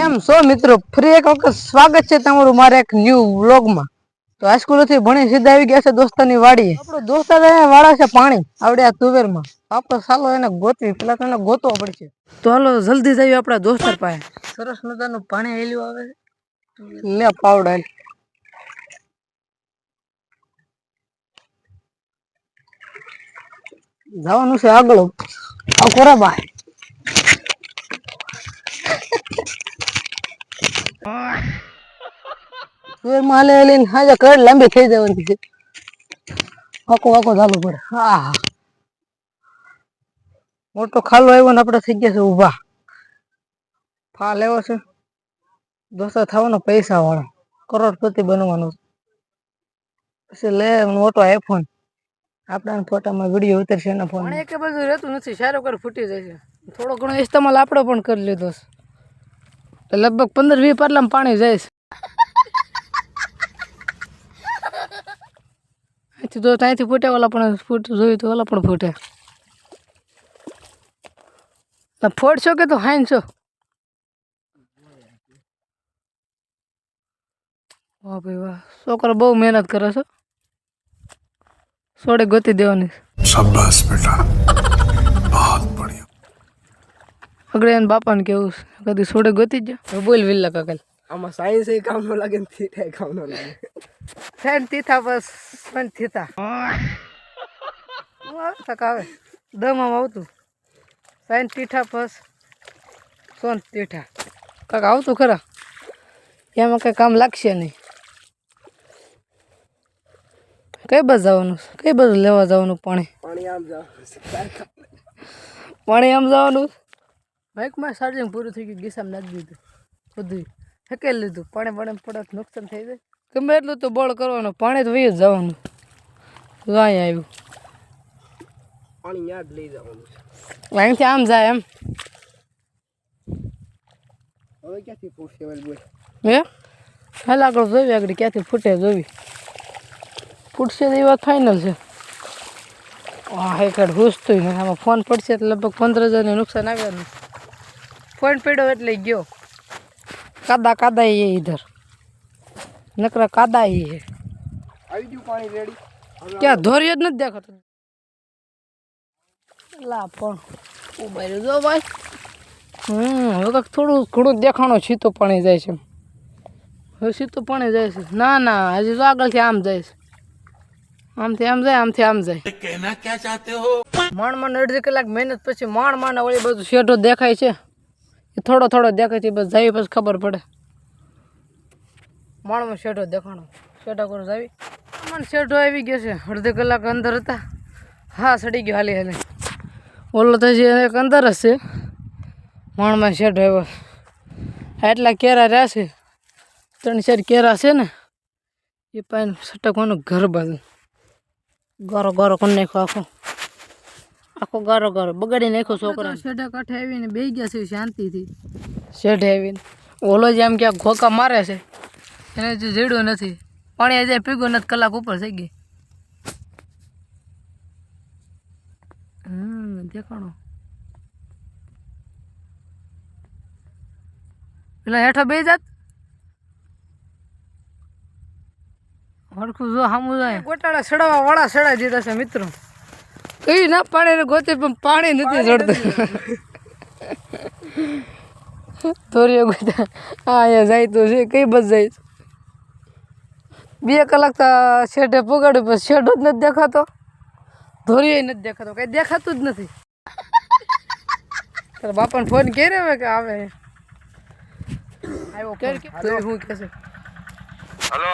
કેમ છો મિત્રો? ફરી એક વખત સ્વાગત છે તમારું મારા એક ન્યુ વ્લોગમાં। તો હાઈસ્કૂલ થી ભણી સીધા આવી ગયા છે દોસ્તાની વાડીએ। આપણો દોસ્તાર અહીંયા વાળા છે પાણી આવડે આ તુવેરમાં। આપણો સાલો એને ગોતવી પેલા તો એને ગોતવો પડશે। તો હાલો જલ્દી જઈએ આપણા દોસ્તાર પાસે। સરસ મજાનું પાણી હેલ્યું આવે લે પાવડા જવાનું છે આગળ આ કોરાબા તુવેર માં હાલે હાલીને હાજે કડ લાંબી થઈ જવાની છે। આખો આખો ચાલુ પડે। હા મોટો ખાલો આવ્યો ને આપણે થઈ ગયા છે ઊભા। ફાલ આવ્યો છે દોસ્તો થવાનો પૈસા વાળો કરોડપતિ બનવાનો પછી લે મોટો આઈફોન આપણા ફોટામાં વિડીયો ઉતરશે એના ફોન એક બધું રહેતું નથી સારો કર ફૂટી જાય છે થોડો ઘણો ઇસ્તેમાલ આપણો પણ કરી લીધો છે લગભગ 15-20 પાટલામાં પાણી જાય છે અહીંથી તો ત્યાંથી ફૂટે ઓલા પણ ફૂટ જોયું તો ઓલા પણ ફૂટે ફોડશો કે તો હાઈનશો વાહ ભાઈ વાહ છોકરો બહુ મહેનત કરે છે સોડે ગોતી દેવાની શાબાશ બેટા બહુત બઢિયા અગડે એન બાપાને કેવું કદી સોડે ગોતી જ બોલ વિલ્લા કાકલ આમાં સાયન્સ એ કામ નો લાગે ને થીથા કામ નો લાગે ફેન થીથા બસ ફેન થીથા આવે દમમાં આવતું સાયન્સ તીઠા બસ સોન તીઠા કાક આવતું ખરા એમાં કઈ કામ લાગશે નહીં કઈ બાજુ જવાનું કઈ બાજુ લેવા જવાનું પાણી પાણી આમ જવાનું બાઇકમાં ચાર્જિંગ પૂરું થઈ ગયું ગીસામાં નાખી દીધું બધું ફેંકેલી લીધું પાણી પડત નુકસાન થઈ જાય ગમે એટલું તો બોળ કરવાનું પાણી તો વહી જ જવાનું અહીં આવ્યું પાણી યાદ લઈ જવાનું અહીંથી આમ જાય એમ હવે ક્યાંથી ફૂટશે હે હાલ આગળ જોઈ આગળ ક્યાંથી ફૂટે જોવી ફૂટશે તો એ વાત ફાઇનલ છે હા એક હુસતું ને આમાં ફોન પડશે એટલે લગભગ 15,000 નુકસાન આવ્યા ફોન પડ્યો એટલે ગયો કાદા એ ઇધર નકરા કાદા એ હે આવી ગયું પાણી રેડી ક્યાં ધોરી જ નથી દેખાતો લા પણ ઉભા જો ભાઈ હવે કાંક થોડું ઘણું દેખાણો સીધું પાણી જાય છે હવે સીધું પાણી જાય છે ના હજી તો આગળથી આમ જાય છે આમથી આમ જાય આમથી આમ જાય કહેના ક્યાં ચાહતે હો માંડ અડધી કલાક મહેનત પછી માંડ વળી બધું શેઢો દેખાય છે એ થોડો દેખાય છે બસ જાય પછી ખબર પડે માંડમાં શેઢો દેખાણો શેઢો કરો જાવી મને શેઢો આવી ગયો છે અડધી કલાક અંદર હતા હા સડી ગયો હાલી ઓલો તો જે એક અંદર જ છે માંડમાં શેઢો આવ્યો એટલા કેરા રહ્યા છે 3-4 કેરા છે ને એ પાઈને સટકવાનું ઘર બાજુ ગારો કરી નાખ્યો આખો ગારો બગાડી નાખ્યો છોકરા શેઢા કાંઠે આવીને બેસી ગયા છે શાંતિથી શેઢે આવીને ઓલો જે આમ ક્યાંક ઘોકા મારે છે એને જે જીડ્યું નથી પાણી આજે પીગું નથી કલાક ઉપર થઈ ગઈ દેખાણો પેલા હેઠો બે જાત હરખું જો સામું જાય ગોટાળા સડાવવા વાળા સડાઈ દીધા છે મિત્રો કઈ ના પાણી ગોતી પણ પાણી નથી ચડતું ધોરીઓ ગોતા હા અહીંયા જાય તો છે કઈ બસ જાય 2 કલાક તો શેઢે પુગાડ્યું પછી શેઢો જ નથી દેખાતો ધોરીઓ નથી દેખાતો કઈ દેખાતું જ નથી તારા બાપાને ફોન કર્યો હવે કે આવે આવ્યો તો શું કહે છે હલો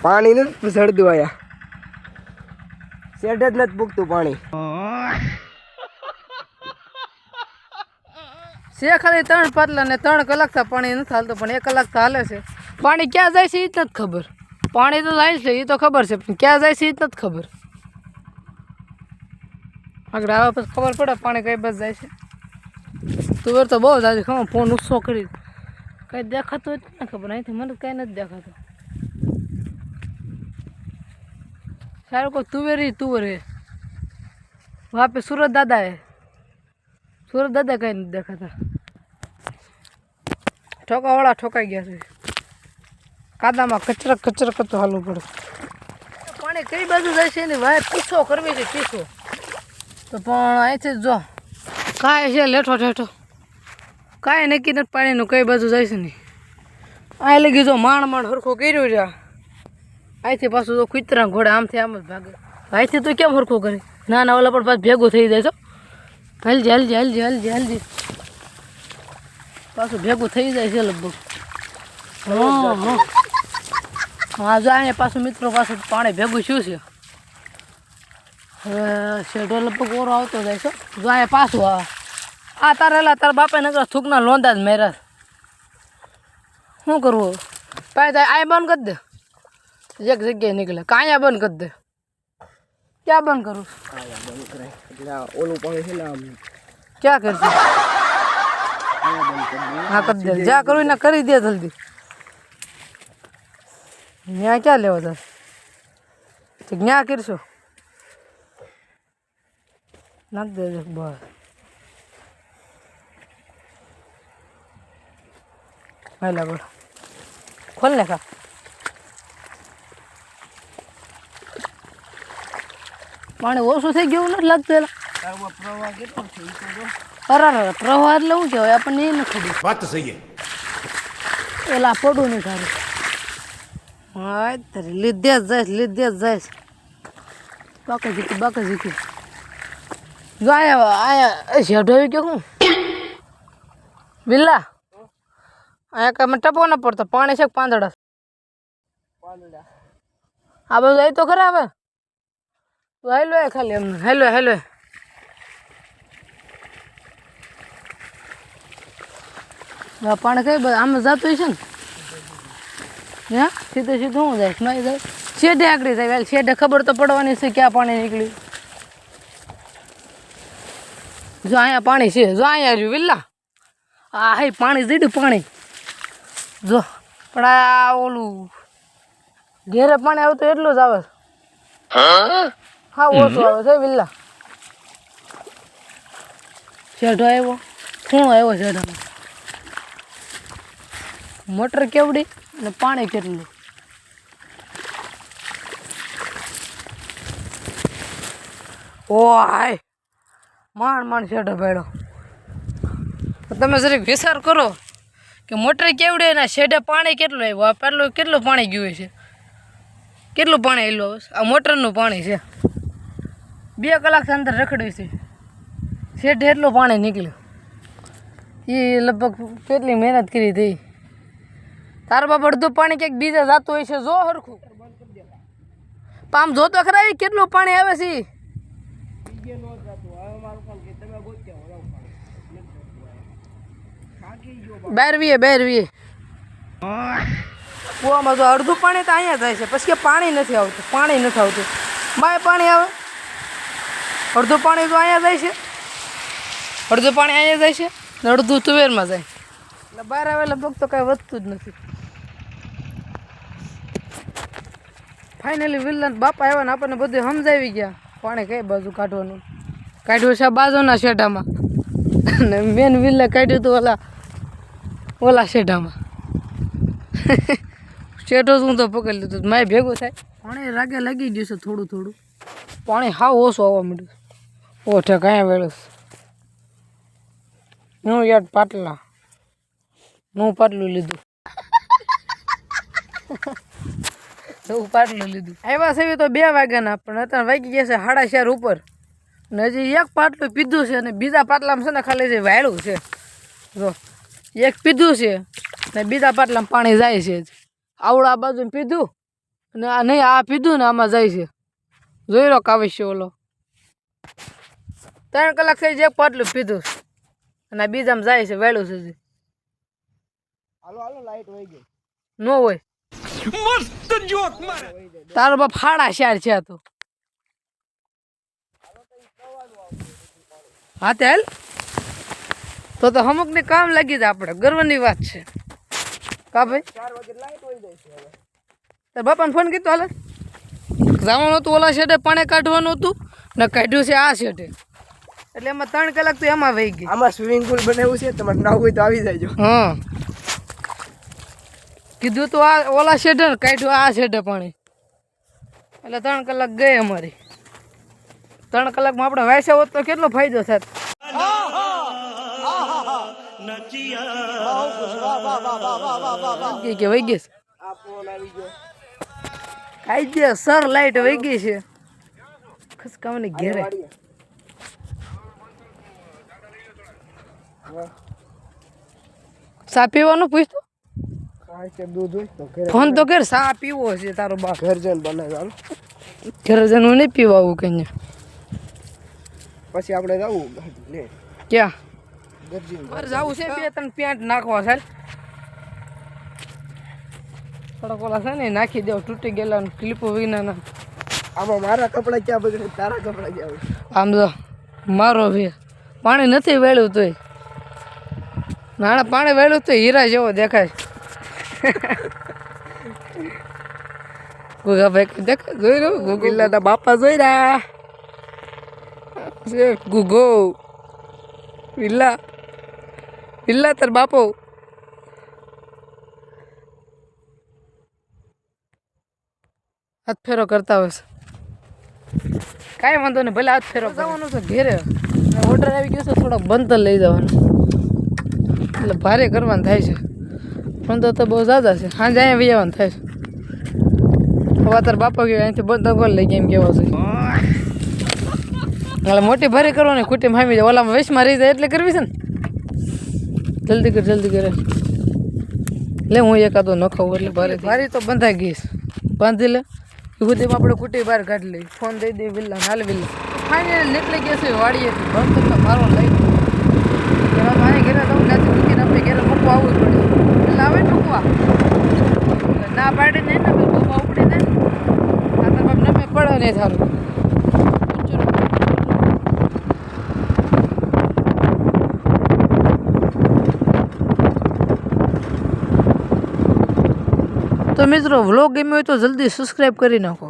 પાણી નથી સડતું આયા શેઢ જ નથી પૂગતું પાણી છે ખાલી 3 પાટલા ને 3 કલાક તો પાણી નથી હાલતું પણ 1 કલાક તો હાલે છે પાણી ક્યાં જાય છે એ જ નથી ખબર પાણી તો જાય છે એ તો ખબર છે પણ ક્યાં જાય છે એ જ નથી ખબર આગળ આવે પછી ખબર પડે પાણી કઈ બસ જાય છે તુવેર તો બહુ જાય છે ફોન ઉત્સો કરી કંઈ દેખાતું હોય ને ખબર અહીંથી મને કંઈ નથી દેખાતું सारे को तुवेर ही तुवर है। वहाँ पे सूरज दादा है, सूरज दादा कहीं नहीं देखा था। ઠોકાવાળા ઠોકાઈ ગયા છે. કાદામાં કચરક તો હાલવું પડે. પાણી કઈ બાજુ જાય છે એની વાય પીછો કરવી છે પીછો તો પણ અહીંથી જો કાંઈ છે લેઠો ઠેઠો કાંઈ નક્કી નથી પાણીનું કઈ બાજુ જાય છે નહીં. આ લગી જો માંડ હરખું કર્યું છે. અહીંથી પાછું જો કૂતરા ઘોડે આમથી આમ જ ભાગે. અહીંથી તો કેમ હરખું કરે ના ઓલા પણ પાછું ભેગું થઈ જાય છો. હલજી પાછું ભેગું થઈ જાય છે લગભગ. હા જો અહીંયા પાછું મિત્રો પાછું પાણી ભેગું શું છે. હવે શેઢો લગભગ ઓરો આવતો જાય છે. જો અહીંયા પાછું આ તારેલા તારા બાપા નગર થૂકના લોંદા જ મેરા. શું કરવું પાય થાય આ બંધ કરી દે. એક જગ્યાએ નીકળે કાંયા બંધ કરી દે. ક્યાં બંધ કરું ઓલું પાણી છે ને ક્યાં કરશે. હા કરી દે જ્યાં કરવું ને કરી દે જલ્દી. ત્યાં ક્યાં લેવા તાર ત્યાં કરશો નાખ દેજો બસ. હાલા બોલ ખોલ ને ખા. પાણી ઓછું થઈ ગયું નથી લાગતું. પ્રવાહ કેટલો છે અરે પ્રવાહ એટલે શું કહેવાય આપણને એ નથી ખબર. વાત તો સહી એલા પડું નહીં તારું. હા તારે લીધે જ જાય બાકી જીકી જો આયા શેઢો આવી ગયો હું બિલ્લા અહીંયા કાંઈ ટપો ન પડતો પાણી છે પાંદડા આ બધું અહીં તો ખરા હવે તું હેલો ખાલી એમને હેલો પાણી કઈ બધું આમ જતું છે ને હા સીધું શું જાય નહીં જાય શેઢે આગળ જાય શેઢે ખબર તો પડવાની છે ક્યાં પાણી નીકળ્યું. જો અહીંયા પાણી છે જો અહીંયા રહ્યું વિલ્લા આ હે પાણી જીડ્યું પાણી જો પણ આ ઓલું ઘેરે પાણી આવતું એટલું જ આવે. હા ઓછું આવે છે વિલ્લા. શેઢો આવ્યો ખૂણો આવ્યો શેઢામાં. મોટર કેવડી અને પાણી કેટલું. ઓ હાય માંડ શેઢો ભાડ્યો. તમે જરીક વિચાર કરો કે મોટર કેવડી એના શેઢે પાણી કેટલું આવ્યું. આ પહેલું કેટલું પાણી ગયું છે કેટલું પાણી આવેલું આ મોટરનું પાણી છે. 2 કલાક અંદર રખડ્યું છે શેઢે એટલું પાણી નીકળ્યું. એ લગભગ કેટલી મહેનત કરી હતી. તારા બાપ અડધું પાણી ક્યાંક બીજા જાતું હોય છે જો હરખું આમ જોતો ખરા કેટલું પાણી આવે છે. બહાર વીએ કૂવામાં તો અડધું પાણી તો અહીંયા જાય છે પછી કે પાણી નથી આવતું. બાય પાણી આવે અડધું પાણી તો અહીંયા જાય છે અડધું પાણી અહીંયા જાય છે ને અડધું તુવેરમાં જાય એટલે બહાર આવે લગભગ તો કાંઈ વધતું જ નથી. ફાઇનલી વિલ્લા બાપા આવ્યા ને આપણને બધું સમજાવી ગયા પાણી કઈ બાજુ કાઢવાનું. કાઢ્યું છે બાજુના શેઢામાં અને મેન વિલ્લા કાઢ્યું હતું ઓલા શેઢામાં. શેઢો શું તો પકડી લીધું માય ભેગું થાય. પાણી રાગે લાગી ગયું છે થોડું પાણી હાવ ઓછું આવવા માંડ્યું. ઓઠે કાંઈ વેળસ હું યાર પાટલું લીધું. આવ્યા છે તો 2 વાગ્યાના પણ અત્યારે વાગી ગયા છે 4:30 ઉપર ને હજી એક પાટલું પીધું છે અને બીજા પાટલામાં છે ને ખાલી જે વાળું છે જો એક પીધું છે ને બીજા પાટલામાં પાણી જાય છે. આવડા આ બાજુ પીધું અને આ નહીં આ પીધું ને આમાં જાય છે. જોઈ લો કાવશ્ય ઓલો 3 કલાક થઈ એક પાટલું પીધું અને આ બીજામાં જાય છે વાળું છે હજી. હાલો લાઈટ વહી ગઈ ન હોય મસ્ત જોક મારે તારો બાપ 4:30 છે તો હા તે હાલ તો અમુકને કામ લાગી જાય આપણે ગર્વની વાત છે કા ભાઈ. 4 વાગે લાઈટ વહી જાય છે હવે. તાર બાપાને ફોન કીધો હાલે જવાનું હતું ઓલા શેડે પાણી કાઢવાનું હતું ને કાઢ્યું છે આ શેડે એટલે એમાં 3 કલાક તો એમાં વહી ગઈ. આમાં સ્વિમિંગ પુલ બનાવ્યું છે તમારે નાવું હોય તો આવી જાયજો. હા કીધું તો આ ઓલા શેઢે ને કાઢ્યું આ શેઢે પાણી એટલે 3 કલાક ગઈ અમારી 3 કલાકમાં આપણે વાયસા હોત તો કેટલો ફાયદો થાત કે વહી ગઈ કાઈ દે સર લાઈટ વહી ગઈ છે ખસકાવાની ઘેરે સા પીવાનું પૂછતો ફોન તો કર સા પીવો છે તારો બાપ ઘર જઈને બનાવ્યો ઘર જઈને નહીં પીવા આવું કઈ પછી આપણે જવું લે ક્યાં મારે જવું છે 2-3 પેન્ટ નાખવા છે થોડા કોલા છે ને નાખી દેવ તૂટી ગયેલા ક્લિપો વિના આમાં મારા કપડા ક્યાં બગડે તારા કપડા ક્યાં આમ તો મારો ભી પાણી નથી વેળ્યું તોય નાના પાણી વેળ્યું તો હીરા જેવો દેખાય ગુગા ભાઈ દેખાય જોઈ રહ્યો ગુગિલ્લા ના બાપા જોઈ રહ્યા ગુગો વિલ્લા વિલ્લા તાર બાપો હાથ ફેરો કરતા હોય કાંઈ વાંધો નહીં ભલે હાથ ફેરો જવાનું છે ઘેરે ઓર્ડર આવી ગયો છે થોડોક બંધ લઈ જવાનો એટલે ભારે કરવાનું થાય છે પણ તો બહુ ઝાઝા છે સાંજે અહીંયા વહી થાય છે હવે તાર બાપા ગયો અહીંથી બંધ ગોલ લઈ ગયા એમ કહેવા છે એટલે મોટી ભારે કરવાની ખોટી મામી જાય ઓલામાં વેશમાં રહી જાય એટલે કરવી છે ને જલ્દી કરે લે હું એકાદો ન ખાઉં એટલે ભારે તો બંધાઈ ગઈશ બાંધી લે સુધીમાં આપણે કુટી બહાર કાઢી લઈએ ફોન દઈ દઈએ વિલ્લા હાલ વિલ્લા ફાઇનલ નીકળી ગયા છે વાડીએથી બંધ તો મારવા લાગ્યું મારે ઘરે જવું નથી મૂકીને આપણે ઘરે મૂકવા આવવું જ પડે એટલે આવે મૂકવા એટલે ના પાડી નહીં ને મૂકવા ઉપડી ને આ તો બાપ નમે પડે નહીં સારું તો મિત્રો વ્લોગ ગમ્યો હોય તો જલ્દી સબસ્ક્રાઈબ કરી નાખો